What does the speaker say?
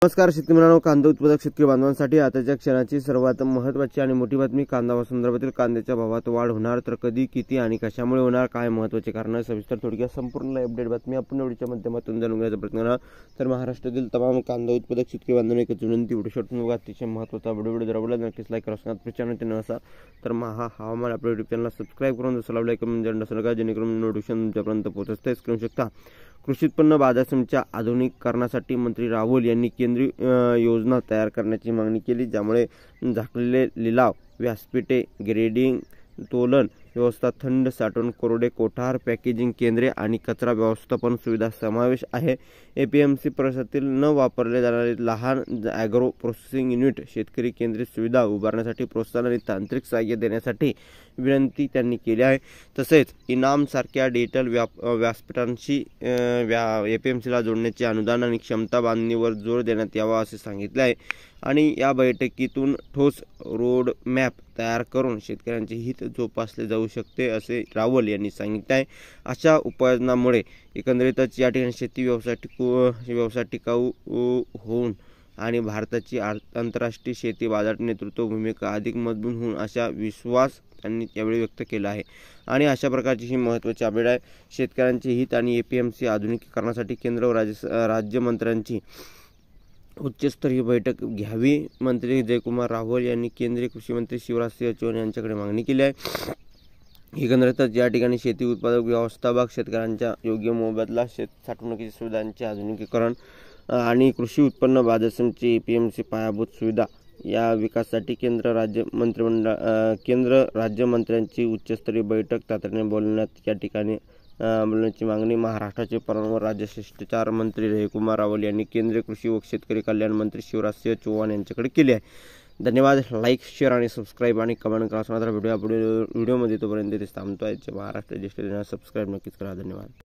नमस्कार शेतकरी मित्रांनो, कांदा उत्पादक शेतकरी बांधवांसाठी आताच्या क्षणाची सर्वात महत्त्वाची आणि मोठी बातमी. कांदा संदर्भातील कांद्याच्या भावात वाढ होणार तर कधी, किती आणि कशामुळे होणार, काय महत्त्वाचे कारण, सविस्तर थोडक्यात संपूर्ण अपडेट बातमी आपण व्हिडिओच्या माध्यमातून जाणून घेण्याचा प्रयत्न करा. तर महाराष्ट्रातील तमाम कांदा उत्पादक शेतकरी बांधवांना एकच विनंती, व्हिडिओ शॉर्ट अतिशय महत्त्वाचा व्हिडिओ जर आवडला नक्कीच लाईक करा. चॅनल चॅनल असा तर महा हवामान आपल्या युट्यूब चॅनलला सबस्क्राईब करून जसं लाईक करून नसेल का, जेणेकरून नोटिफिकेशन तुमच्यापर्यंत पोहोचते करू शकता. कृषी उत्पन्न बाजार समितीच्या आधुनिकीकरणासाठी मंत्री राहुल यांनी केंद्रीय योजना तयार करण्याची मागणी केली, ज्यामुळे झाकलेले लिलाव, व्यासपीठे, ग्रेडिंग, तोलन व्यवस्था, थंड साठवण, कोरडे कोठार, पॅकेजिंग केंद्रे आणि कचरा व्यवस्थापन सुविधा समावेश आहे. एपीएमसी परिसरातील न वापरले जाणारे लहान ॲग्रो प्रोसेसिंग युनिट, शेतकरी केंद्रित सुविधा उभारण्यासाठी प्रोत्साहन आणि तांत्रिक सहाय्य देण्यासाठी विनंती त्यांनी केली आहे. तसेच इनाम सारख्या डिजिटल व्यासपीठांशी एपीएमसीला जोडण्याचे अनुदान आणि क्षमता बांधणीवर जोर देण्यात यावा असे सांगितले आहे. आणि या बैठकीतून ठोस रोड मॅप तयार करून शेतकऱ्यांचे हित जोपासले जाऊ शकते असे रावल यांनी सांगितले आहे. अशा उपाययोजनांमुळे एकंदरीतच या ठिकाणी शेती व्यवसाय टिकाऊ होऊन आणि भारताची आंतरराष्ट्रीय शेती बाजार नेतृत्व भूमिका अधिक मजबूत होऊन अशा विश्वास त्यांनी यावेळी व्यक्त केला आहे. आणि अशा प्रकारची ही महत्त्वाची अपडेट आहे. शेतकऱ्यांचे हित आणि एपीएमसी आधुनिकीकरणासाठी केंद्र व राज्यमंत्र्यांची उच्चस्तरीय बैठक घ्यावी, मंत्री जयकुमार रावल यांनी केंद्रीय कृषी मंत्री शिवराज सिंह चौहान यांच्याकडे मागणी केली आहे. एकंदरीतच या ठिकाणी शेती उत्पादक व्यवस्थापक, शेतकऱ्यांच्या योग्य मोबदला, साठवणुकीच्या सुविधांचे आधुनिकीकरण आणि कृषी उत्पन्न बाजार समिती एपीएमसी पायाभूत सुविधा या विकासासाठी केंद्र राज्यमंत्र्यांची उच्चस्तरीय बैठक तातडीने बोलवण्यात या ठिकाणी बोलण्याची मागणी महाराष्ट्राचे परराष्ट्र राज्य शिष्टाचार मंत्री जयकुमार रावल यांनी केंद्रीय कृषी व शेतकरी कल्याण मंत्री शिवराज सिंह चौहान यांच्याकडे केली आहे. धन्यवाद. लाईक, शेअर आणि सबस्क्राईब आणि कमेंट करा. व्हिडिओमध्ये तोपर्यंत थांबतोय. महाराष्ट्र ज्येष्ठ सबस्क्राईब नक्कीच करा. धन्यवाद.